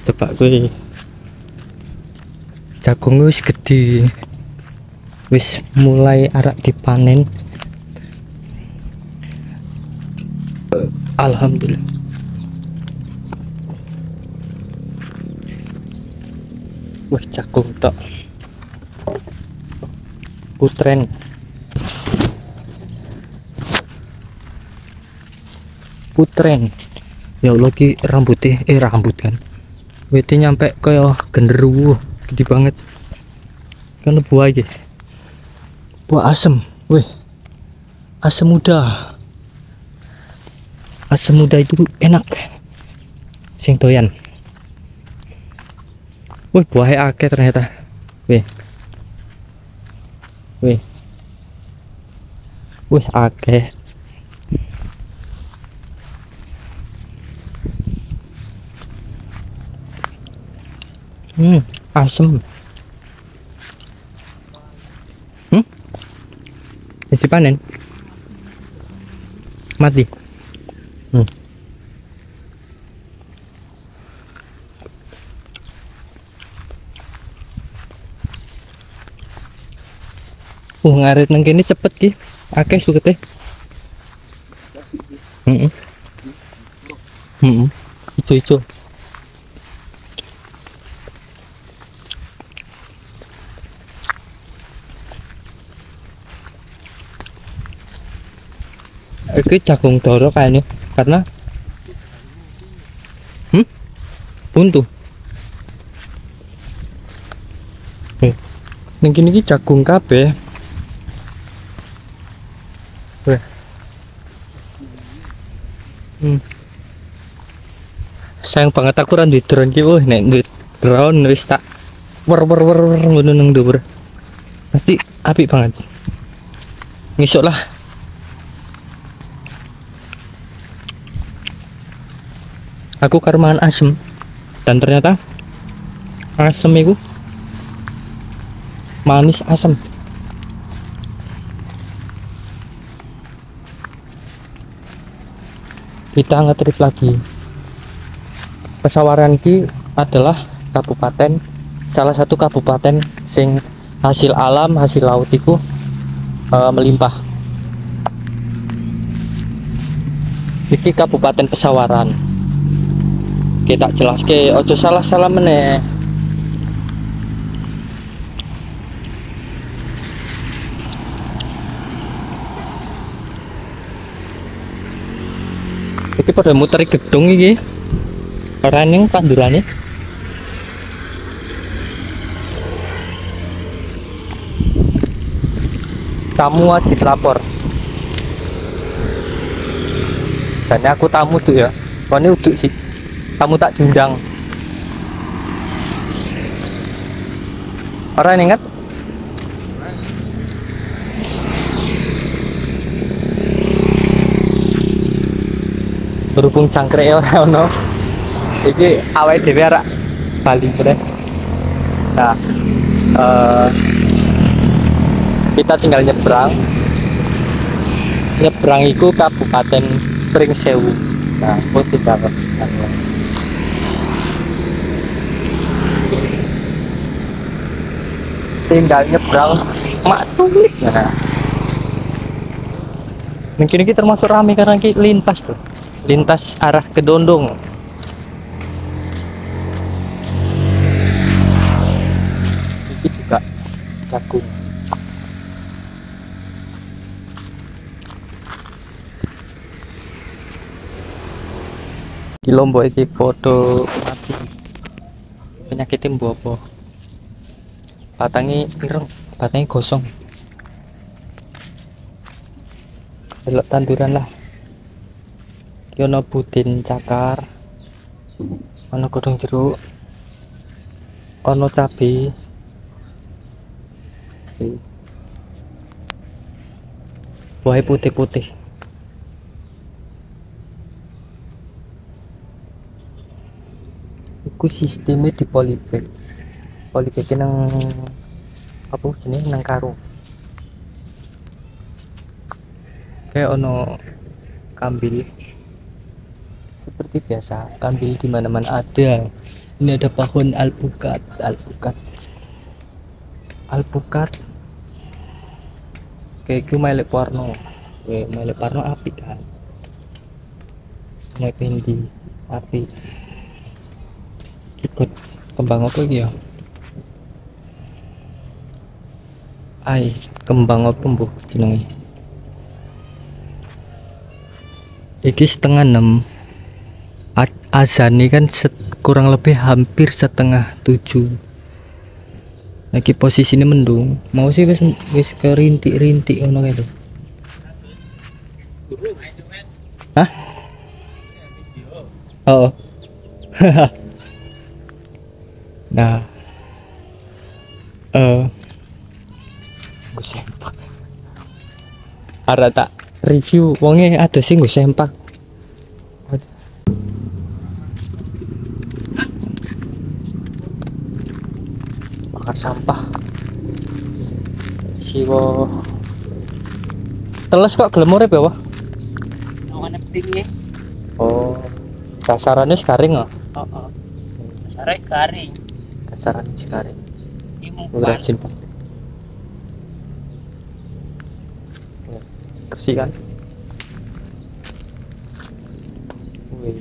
coba gue jagung wis gede, wis mulai arek dipanen. Alhamdulillah. Wah, jagung tok putren. Ya Allah, ki rambutnya rambut kan wete nyampe kaya genderuwo gede banget kan. Buah iki buah asem. Wih, asem muda itu enak sing doyan. Wih, buahnya akeh ternyata. Wih akeh. Asem. Wis dipanen mati. Ngarit nang kene cepet ki, akeh sukete. Ijo-ijo. Iki jagung doro kayaknya karena buntu. Ning kene iki jagung kabeh. Sayang banget aku ra duwe drone ki. Nek duwe drone wis tak wer ngono nang dhuwur. Pasti apik banget. Ngisuk lah. Aku karman asem dan ternyata asem itu manis asem. Kita ngetrip lagi. Pesawaran ki adalah kabupaten, salah satu kabupaten sing hasil alam, hasil laut itu melimpah. Iki Kabupaten Pesawaran. Kita jelas ke ojo salah meneh. Iki pada muteri gedung iki. Running tandurane. Tamu wajib lapor. Dan aku tamu tuh ya. Ini uduk sih. Tamu tak diundang. Orang ingat? Berhubung cangkrek orang ono. Iki awake dhewe arek Bali meneh. Nah, kita tinggal nyebrang itu Kabupaten Pringsewu. Nah, tinggal nyebrang maksulik. Nah, mungkin ini termasuk ramai karena kita lintas arah ke Dondong. Ini juga jagung. Di Lombok iki foto mati. Penyakitnya mbopo. Batangnya ireng, batangnya gosong. Delok tanduran lah. Ki ono budin cakar. Ono godhong jeruk. Ono cabe. Buahnya putih-putih. Iku sistemnya di polybag nang apa jenis nang karung. Kayak ono kambil seperti biasa, kambil di mana-mana ada. Ini ada pohon alpukat, alpukat, alpukat. Kayak gue melek warno, melek warno api kan. Melek pendi api. Ikut kembang apa gitu ya? Ai, kembang apa mbok jenenge? Iki setengah 6. Azan ini kan kurang lebih hampir setengah 7. Lagi posisi ini mendung. Mau sih wis kerintik-rintik ngono kae lho. Hah? Oh. Nah. Gue sempak. Arek tak review wonge ada sing gue sempak. Bakar sampah. Siwo. Teles kok gelem urip ya, Wah? Warna pinknya. Oh. Kasarannya sekaring oh. Oh. Sarai garing. Kasarannya sekaring. Imu Rajin, Pak. Bersih kan? Wih.